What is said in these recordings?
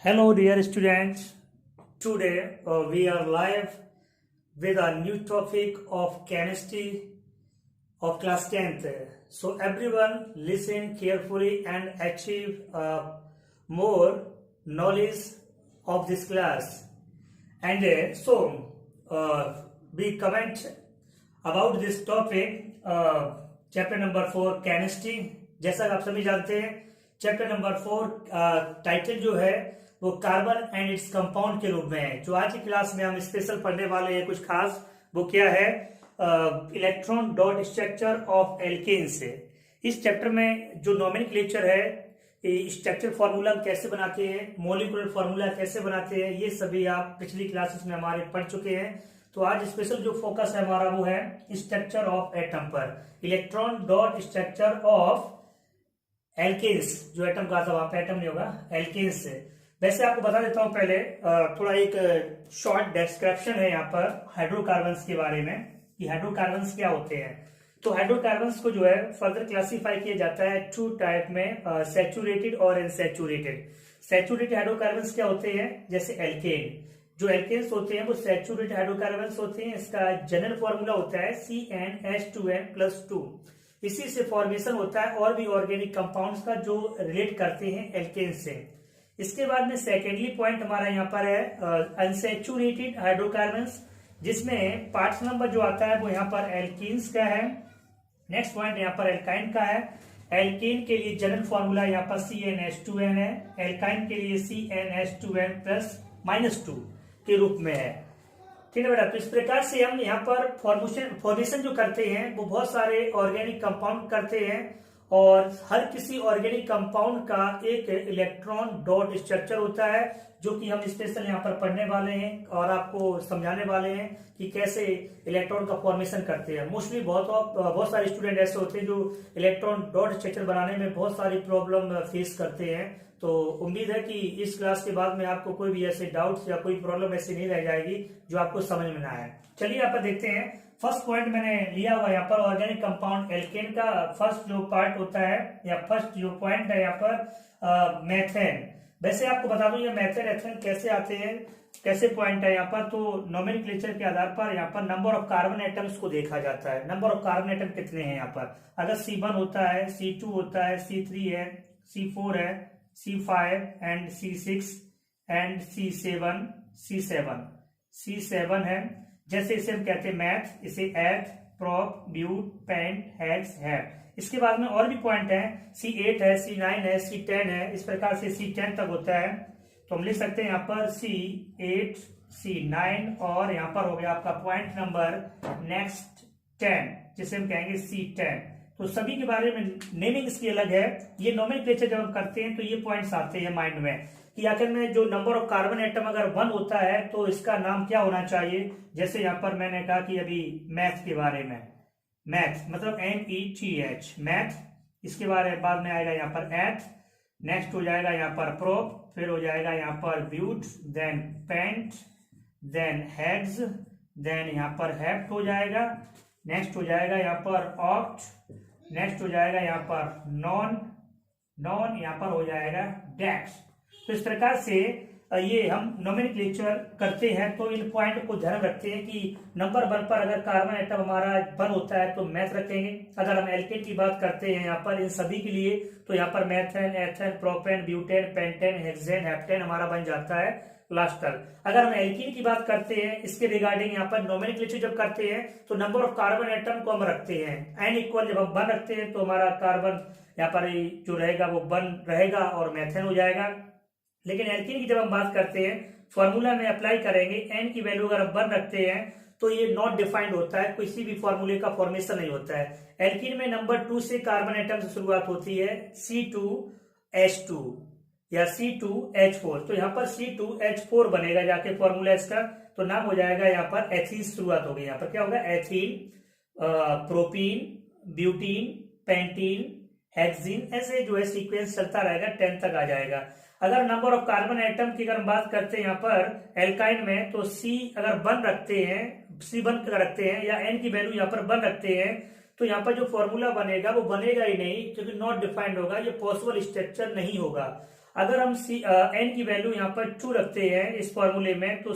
Hello, dear students. Today we are live with a new topic of chemistry of class 10th. So, everyone listen carefully and achieve more knowledge of this class. And we comment about this topic, chapter number 4 chemistry. जैसा कि आप सभी जानते हैं, chapter number 4 title जो है वो carbon and its compound के रूप में है। जो आज की क्लास में हम स्पेशल पढ़ने वाले हैं कुछ खास, वो क्या है, electron dot structure of alkanes है। इस चैप्टर में जो नोमेनक्लेचर है, स्ट्रक्चर फॉर्मूला कैसे बनाते हैं, मॉलिक्यूलर फॉर्मूला कैसे बनाते हैं, ये सभी आप पिछली क्लासेस में हमारे पढ़ चुके हैं। तो आज स्पेशल जो फोकस है हमारा वो है स्ट्रक्चर ऑफ एटम पर, electron dot structure of alkanes. जो एटम कहा था वहां पे एटम नहीं होगा, एल्केन्स से। वैसे आपको बता देता हूं पहले थोड़ा एक शॉर्ट डिस्क्रिप्शन है यहाँ पर हाइड्रोकार्बन्स के बारे में कि हाइड्रोकार्बन्स क्या होते हैं। तो हाइड्रोकार्बन्स को जो है फर्दर क्लासिफाई किया जाता है टू टाइप में, सैचुरेटेड और अनसैचुरेटेड। सैचुरेटेड हाइड्रोकार्बन्स क्या होते हैं, जैसे एल्केन। जो एल्केन्स होते हैं वो सैचुरेटेड हाइड्रोकार्बन्स होते हैं। इसका जनरल फॉर्मूला होता है CnH2n+2। इसी से फॉर्मेशन होता है और भी ऑर्गेनिक कंपाउंड्स का जो रिलेट करते हैं एल्केन से। इसके बाद में सेकेंडली पॉइंट हमारा यहाँ पर है अनसैचुरेटेड हाइड्रोकार्बन्स, जिसमें पार्ट्स नंबर जो आता है वो यहाँ पर एल्कीन्स का है। नेक्स्ट पॉइंट यहाँ पर एल्काइन का है। एल्केन के लिए जनरल फॉर्मूला यहाँ पर CnH2n है, एल्काइन के लिए CnH2n+-2 के रूप में है। ठीक है बेटा। तो इस प्रकार से हम यहाँ पर फॉर्मेशन जो करते हैं वो बहुत सारे ऑर्गेनिक कंपाउंड करते हैं, और हर किसी ऑर्गेनिक कंपाउंड का एक इलेक्ट्रॉन डॉट स्ट्रक्चर होता है, जो कि हम स्पेशल यहाँ पर पढ़ने वाले हैं और आपको समझाने वाले हैं कि कैसे इलेक्ट्रॉन का फॉर्मेशन करते हैं। मोस्टली बहुत सारे स्टूडेंट ऐसे होते हैं जो इलेक्ट्रॉन डॉट स्ट्रक्चर बनाने में बहुत सारी प्रॉब्लम फेस करते हैं। तो उम्मीद है कि इस क्लास के बाद में आपको कोई भी ऐसे डाउट्स या कोई प्रॉब्लम ऐसी नहीं रह जाएगी जो आपको समझ में ना आए। चलिए यहाँ पर देखते हैं। फर्स्ट पॉइंट मैंने लिया हुआ यहाँ पर ऑर्गेनिक कंपाउंड एल्केन का फर्स्ट जो पार्ट होता है या फर्स्ट जो पॉइंट है यहाँ पर मेथेन। वैसे आपको बता दूं ये मेथेन एथेन कैसे आते हैं, कैसे पॉइंट है यहाँ पर। तो नोमेनक्लेचर के आधार पर यहाँ पर नंबर ऑफ कार्बन एटम्स को देखा जाता है। नंबर ऑफ कार्बन एटम कितने हैं यहाँ पर, अगर C1 होता है, C2 होता है, C3 है, C4 है, C5 and C6 and C7 है। जैसे इसे हम कहते हैं मैथ, इसे eth, prop, but, pent, hex, hept. इसके बाद में और भी पॉइंट है, C8 है, C9 है, C10 है। इस प्रकार से C10 तक होता है। तो हम लिख सकते हैं यहाँ पर C8, C9 और यहाँ पर हो गया आपका पॉइंट नंबर नेक्स्ट 10, जिसे हम कहेंगे C10। तो सभी के बारे में नेमिंग इसकी अलग है। ये नोमेनक्लेचर जब हम करते हैं तो ये पॉइंट्स आते हैं माइंड में कि आखिर में जो नंबर ऑफ कार्बन एटम अगर 1 होता है तो इसका नाम क्या होना चाहिए। जैसे यहाँ पर मैंने कहा कि अभी मैथ के बारे में, मैथ मतलब METH, मैथ। इसके बारे में बाद में आएगा यहाँ पर एथ, नेक्स्ट हो जाएगा यहाँ पर प्रोप, फिर हो जाएगा यहाँ पर but, then pent, then hex, then यहाँ पर हेप्ट हो जाएगा। नेक्स्ट हो जाएगा यहाँ पर ऑप्ट, नेक्स्ट हो जाएगा यहाँ पर नॉन, यहाँ पर हो जाएगा डेक्स। तो इस प्रकार से ये हम नोमेनक्लेचर करते हैं। तो इन पॉइंट को ध्यान रखते हैं कि नंबर 1 पर अगर कार्बन एटम हमारा 1 होता है तो मैथ रखेंगे। अगर हम एल्केन की बात करते हैं यहाँ पर इन सभी के लिए, तो यहाँ पर methane, ethane, propane, butane, pentane, hexane, heptane हमारा बन जाता है लास्ट तक। अगर हम एल्कीन की बात करते हैं इसके रिगार्डिंग यहाँ पर नोमेनक्लेचर जब करते हैं तो नंबर ऑफ कार्बन एटम को हम रखते हैं n इक्वल। जब हम 1 रखते हैं तो हमारा कार्बन यहाँ पर जो रहेगा वो 1 रहेगा और मैथेन हो जाएगा। लेकिन एल्कीन की जब हम बात करते हैं फॉर्मूला में अप्लाई करेंगे, n की वैल्यू अगर हम 1 रखते हैं तो ये नॉट डिफाइंड होता है, किसी भी फॉर्मूले का फॉर्मेशन नहीं होता है। एल्कीन में नंबर 2 से कार्बन एटम से शुरुआत होती है, C2H2 या C2H4। तो यहाँ पर C2H4 बनेगा जाके फॉर्मूला इसका, तो नाम हो जाएगा यहाँ पर एथीन। शुरुआत होगी यहाँ पर क्या होगा, ethene, propene, butene, pentene, hexene, ऐसे जो है सीक्वेंस चलता रहेगा 10 तक आ जाएगा। अगर नंबर ऑफ कार्बन एटम की अगर हम बात करते हैं यहाँ पर एल्काइन में, तो C अगर 1 रखते हैं, C1 रखते हैं या n की वैल्यू यहाँ पर 1 रखते हैं, तो यहाँ पर जो फॉर्मूला बनेगा वो बनेगा ही नहीं, क्योंकि नॉट डिफाइंड होगा, ये पॉसिबल स्ट्रक्चर नहीं होगा। अगर हम n की वैल्यू यहाँ पर 2 रखते हैं इस फॉर्मूले में, तो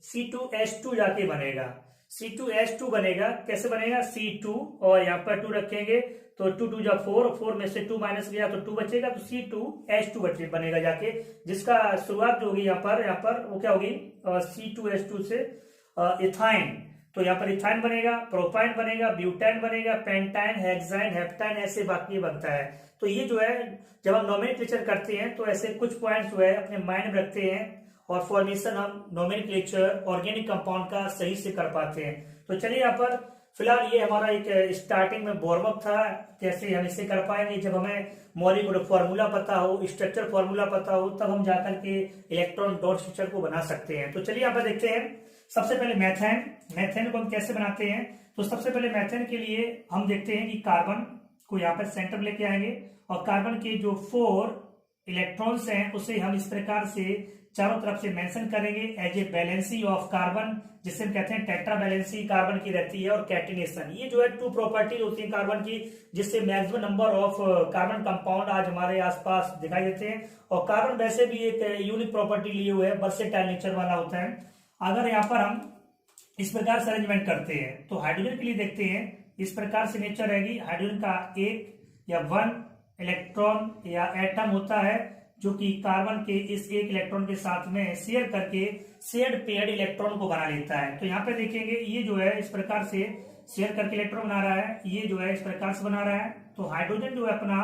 C2H2 जाके बनेगा। C2H2 बनेगा, कैसे बनेगा? C2 और यहाँ पर 2 रखेंगे तो 2 2 जा 4, 4 में से 2 माइनस गया तो 2 बचेगा, तो C2H2 बनेगा जाके, जिसका शुरुआत जो होगी यहाँ पर वो क्या होगी? C2H2 से इथाइन, तो यहाँ पर इथाइन बनेगा, प्रोपाइन बनेगा, ब्यूटाइन बनेगा, पेंटाइन, हेक्साइन, हेप्टाइन, ऐसे बाकी बनता है। तो ये जो है जब हम नोमेनक्लेचर करते हैं तो ऐसे कुछ पॉइंट्स जो है अपने माइंड में रखते हैं और फॉर्मेशन हम नोमेनक्लेचर ऑर्गेनिक कंपाउंड का सही से कर पाते हैं। तो चलिए यहाँ पर फिलहाल ये हमारा एक स्टार्टिंग में वार्म अप था, कैसे हम इसे कर पाएंगे। जब हमें मॉलिक्यूलर फॉर्मूला पता हो, स्ट्रक्चर फॉर्मूला पता हो, तब हम जाकर के इलेक्ट्रॉन डॉट स्ट्रक्चर को बना सकते हैं। तो चलिए यहाँ पर देखते हैं। सबसे पहले मैथेन को हम कैसे बनाते हैं। तो सबसे पहले मैथेन के लिए हम देखते हैं कि कार्बन को यहाँ पर सेंटर में लेके आएंगे और कार्बन के जो 4 इलेक्ट्रॉन्स हैं उसे हम इस प्रकार से चारों तरफ से मेंशन करेंगे as a valency of carbon, जिसे हम कहते हैं टेट्रा बैलेंसी कार्बन की रहती है, और कैटिनेशन। ये जो है 2 प्रॉपर्टीज होती है कार्बन की, जिससे maximum number of carbon compound आज हमारे आसपास दिखाई देते हैं। और कार्बन वैसे भी एक यूनिक प्रॉपर्टी लिए हुए है, वर्सेटाइल नेचर वाला होता है। अगर यहाँ पर हम इस प्रकार से अरेंजमेंट करते हैं तो हाइड्रोजन के लिए देखते हैं इस प्रकार से नेचर रहेगी। हाइड्रोजन का 1 या 1 इलेक्ट्रॉन या एटम होता है जो कि कार्बन के इस 1 इलेक्ट्रॉन के साथ में शेयर करके शेयर्ड पेयर्ड इलेक्ट्रॉन को बना लेता है। तो यहाँ पे देखेंगे ये जो है इस प्रकार से शेयर करके इलेक्ट्रॉन बना रहा है, ये जो है इस प्रकार से बना रहा है। तो हाइड्रोजन जो है अपना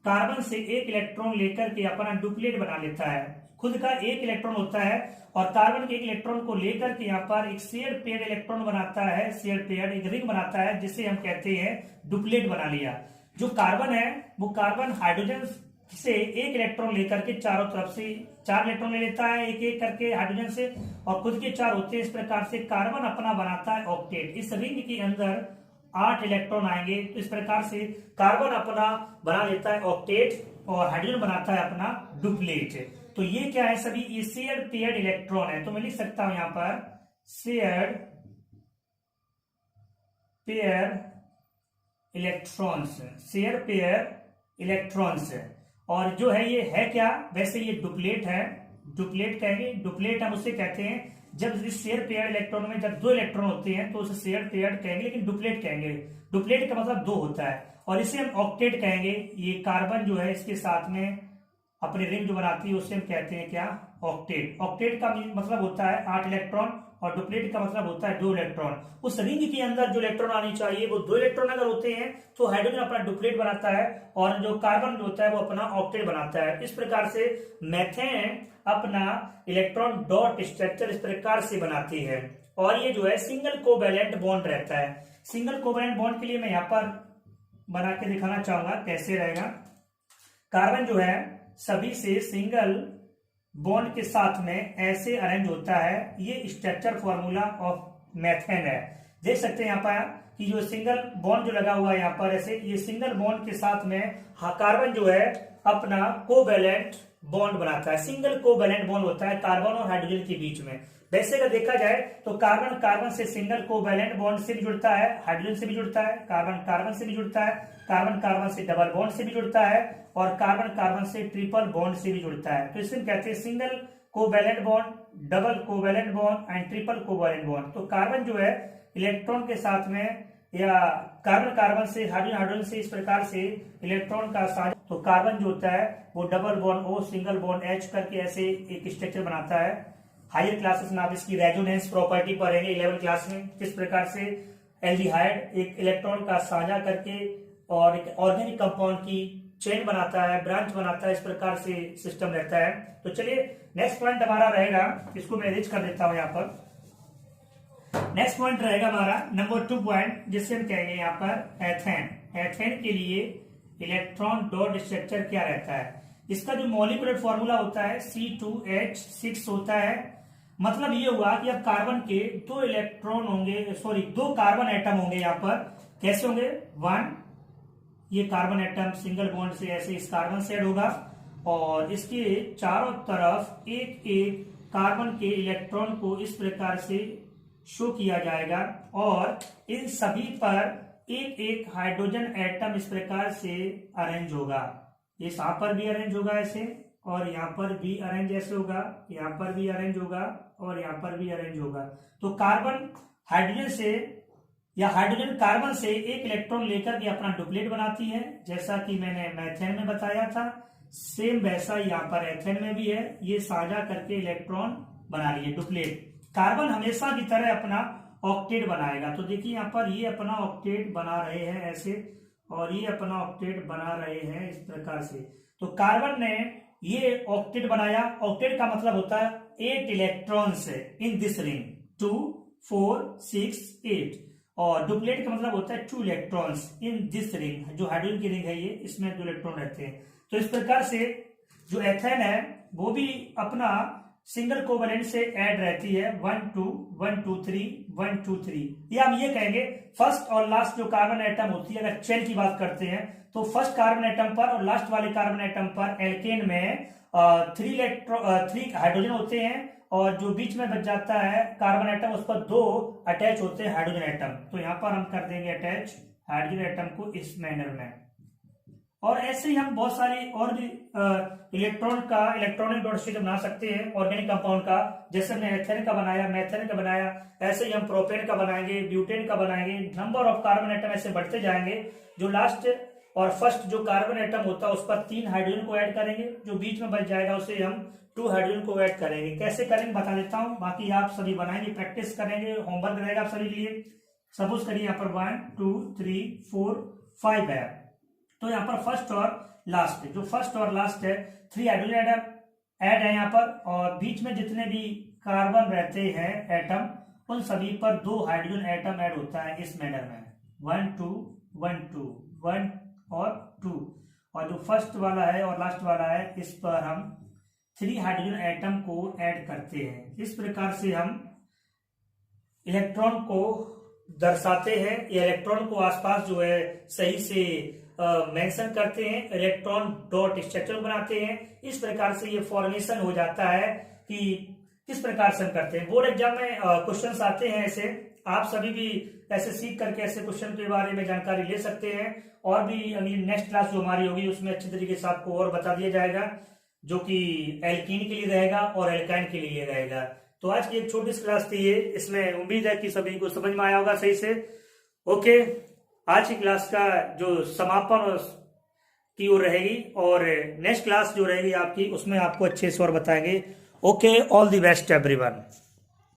कार्बन से 1 इलेक्ट्रॉन लेकर के अपना डुप्लीकेट बना लेता है। खुद का 1 इलेक्ट्रॉन होता है और कार्बन के 1 इलेक्ट्रॉन को लेकर के यहाँ पर एक शेयर पेयर्ड इलेक्ट्रॉन बनाता है, शेयर पेयर्ड एक रिंग बनाता है, जिसे हम कहते हैं डुप्लीकेट बना लिया। जो कार्बन है वो कार्बन हाइड्रोजन से 1 इलेक्ट्रॉन लेकर के चारों तरफ से 4 इलेक्ट्रॉन ले लेता है एक एक करके हाइड्रोजन से, और खुद के 4 होते हैं। इस प्रकार से कार्बन अपना बनाता है ऑक्टेट। इस रिंग के अंदर 8 इलेक्ट्रॉन आएंगे, तो इस प्रकार से कार्बन अपना बना लेता है ऑक्टेट और हाइड्रोजन बनाता है अपना डुप्लीकेट। तो ये क्या है? सभी ये शेयर्ड पेयर्ड इलेक्ट्रॉन है। तो मैं लिख सकता हूं यहां पर shared pair electrons, share pair electrons. और जो है ये है क्या? वैसे ये डुप्लेट है, डुप्लेट कहेंगे। डुप्लेट हम उसे कहते हैं जब इस शेयर पेयर इलेक्ट्रॉन में जब 2 इलेक्ट्रॉन होते हैं तो उसे शेयर पेयर कहेंगे, लेकिन डुप्लेट कहेंगे। डुप्लेट का मतलब 2 होता है। और इसे हम ऑक्टेट कहेंगे। ये कार्बन जो है इसके साथ में अपने रिंग जो बनाती है उसे हम कहते हैं क्या? ऑक्टेट। ऑक्टेट का मतलब होता है 8 इलेक्ट्रॉन और डुप्लेट का मतलब होता है 2 इलेक्ट्रॉन। उस रिंग के अंदर जो इलेक्ट्रॉन आनी चाहिए वो 2 इलेक्ट्रॉन अगर होते हैं तो हाइड्रोजन अपना डुप्लेट बनाता है और जो कार्बन जो होता है वो अपना ऑक्टेट बनाता है। इस प्रकार से मेथेन अपना इलेक्ट्रॉन डॉट स्ट्रक्चर इस प्रकार से बनाती है। और ये जो है सिंगल कोवैलेंट बॉन्ड रहता है। सिंगल कोवैलेंट बॉन्ड के लिए मैं यहाँ पर बना के दिखाना चाहूंगा कैसे रहेगा। कार्बन जो है सभी से सिंगल बॉन्ड के साथ में ऐसे अरेंज होता है। ये स्ट्रक्चर फॉर्मूला ऑफ मेथेन है। देख सकते हैं यहाँ पर कि जो सिंगल बॉन्ड जो लगा हुआ है यहाँ पर ऐसे, ये सिंगल बॉन्ड के साथ में कार्बन जो है अपना कोवैलेंट बॉन्ड बनाता है। सिंगल कोवैलेंट बॉन्ड होता है कार्बन और हाइड्रोजन के बीच में। वैसे अगर देखा जाए तो कार्बन कार्बन से सिंगल कोवैलेंट बॉन्ड से भी जुड़ता है, हाइड्रोजन से भी जुड़ता है, कार्बन कार्बन से भी जुड़ता है, कार्बन कार्बन से डबल बॉन्ड से भी जुड़ता है और कार्बन कार्बन से ट्रिपल बॉन्ड से भी जुड़ता है। तो इसे कहते हैं single covalent bond, double covalent bond and triple covalent bond. तो कार्बन जो है इलेक्ट्रॉन के साथ में या कार्बन कार्बन से हाइड्रोजन हाइड्रोजन से इस प्रकार से इलेक्ट्रॉन का साथ, तो कार्बन जो होता है वो double bond O single bond H करके ऐसे एक स्ट्रक्चर बनाता है। हायर क्लासेस में आप इसकी रेजोनेंस प्रॉपर्टी पढ़ेंगे 11 क्लास में, किस प्रकार से एल्डिहाइड एक इलेक्ट्रॉन का साझा करके और एक ऑर्गेनिक कंपाउंड की चेन बनाता है, ब्रांच बनाता है, इस प्रकार से सिस्टम रहता है। तो चलिए नेक्स्ट पॉइंट हमारा रहेगा, इसको मैं अरेंज कर देता हूं यहाँ पर। नेक्स्ट पॉइंट रहेगा हमारा नंबर 2 पॉइंट, जिससे हम कहेंगे यहाँ पर एथेन। एथेन के लिए इलेक्ट्रॉन डॉट स्ट्रक्चर क्या रहता है? इसका जो मॉलिक्यूलर फॉर्मूला होता है C2H6 होता है। मतलब ये हुआ कि अब कार्बन के 2 इलेक्ट्रॉन होंगे, सॉरी 2 कार्बन एटम होंगे यहाँ पर। कैसे होंगे? 1 ये कार्बन एटम सिंगल बॉन्ड से ऐसे इस कार्बन से ऐड होगा और इसके चारों तरफ एक एक कार्बन के इलेक्ट्रॉन को इस प्रकार से शो किया जाएगा और इन सभी पर एक एक हाइड्रोजन एटम इस प्रकार से अरेंज होगा। ये यहाँ पर भी अरेंज होगा ऐसे, और यहाँ पर भी अरेंज ऐसे होगा, यहाँ पर भी अरेंज होगा, और यहाँ पर भी अरेंज होगा। तो कार्बन हाइड्रोजन से या हाइड्रोजन कार्बन से एक इलेक्ट्रॉन लेकर के अपना डुप्लेट बनाती है, जैसा कि मैंने मैथेन में बताया था। सेम वैसा यहाँ पर एथेन में भी है, ये साझा करके इलेक्ट्रॉन बना लिए डुप्लेट। कार्बन हमेशा की तरह अपना ऑक्टेट बनाएगा। तो देखिए यहाँ पर ये अपना ऑक्टेट बना रहे हैं ऐसे, और ये अपना ऑक्टेट बना रहे हैं इस प्रकार से। तो कार्बन ने ये ऑक्टेट बनाया। ऑक्टेट का मतलब होता है 8 इलेक्ट्रॉन्स इन दिस रिंग, 2 4 6 8, और डुप्लेट का मतलब होता है 2 इलेक्ट्रॉन्स इन दिस रिंग। जो हाइड्रोजन की रिंग है ये, इसमें 2 इलेक्ट्रॉन रहते हैं। तो इस प्रकार से जो एथेन है वो भी अपना सिंगल कोवेलेंट से ऐड रहती है, 1 2 1 2 3 1 2 3। या हम ये कहेंगे फर्स्ट और लास्ट जो कार्बन एटम होती है, अगर चेन की बात करते हैं तो फर्स्ट कार्बन एटम पर और लास्ट वाले कार्बन एटम पर एल्केन में 3 हाइड्रोजन होते हैं, और जो बीच में बच जाता है कार्बन एटम उस पर 2 अटैच होते हैं हाइड्रोजन एटम। तो यहां पर हम कर देंगे अटैच हाइड्रोजन एटम को इस मैनर में। और ऐसे ही हम बहुत सारी और भी इलेक्ट्रॉन का इलेक्ट्रॉनिक डॉट स्टेट बना सकते हैं ऑर्गेनिक कंपाउंड का। जैसे हमने एथेन का बनाया, मैथेन का बनाया, ऐसे ही हम प्रोपेन का बनाएंगे, ब्यूटेन का बनाएंगे। नंबर ऑफ कार्बन एटम ऐसे बढ़ते जाएंगे। जो लास्ट और फर्स्ट जो कार्बन एटम होता है उस पर 3 हाइड्रोजन को ऐड करेंगे, जो बीच में बच जाएगा उसे हम 2 हाइड्रोजन को ऐड करेंगे। कैसे करेंगे बता देता हूं, बाकी आप सभी बनाएंगे, प्रैक्टिस करेंगे, होमवर्क रहेगा आप सभी के लिए। सपोज करिए यहाँ पर 1 2 3 4 5 है, तो यहाँ पर फर्स्ट और लास्ट, जो फर्स्ट और लास्ट है 3 हाइड्रोजन एटम ऐड है यहाँ पर, और बीच में जितने भी कार्बन रहते हैं एटम उन सभी पर 2 हाइड्रोजन एटम ऐड होता है इस मैनर में, 1 2 1 2 1 और 2। और जो फर्स्ट वाला है और लास्ट वाला है इस पर हम 3 हाइड्रोजन एटम को ऐड करते हैं। इस प्रकार से हम इलेक्ट्रॉन को दर्शाते हैं, या इलेक्ट्रॉन को आसपास जो है सही से मेंशन करते हैं, इलेक्ट्रॉन डॉट स्ट्रक्चर बनाते हैं। इस प्रकार से ये फॉर्मेशन हो जाता है कि किस प्रकार से हम करते हैं। बोर्ड एग्जाम में क्वेश्चंस आते हैं ऐसे, आप सभी भी ऐसे सीख करके ऐसे क्वेश्चन के बारे में जानकारी ले सकते हैं। और भी नेक्स्ट क्लास जो हमारी होगी उसमें अच्छे तरीके से आपको और बता दिया जाएगा, जो कि एल्कीन के लिए रहेगा और एल्काइन के लिए रहेगा। तो आज की एक छोटी सी क्लास थी ये, इसमें उम्मीद है कि सभी को समझ में आया होगा सही से। ओके, आज की क्लास का जो समापन की ओर रहेगी, और नेक्स्ट क्लास जो रहेगी आपकी उसमें आपको अच्छे से और बताएंगे। Okay, all the best everyone.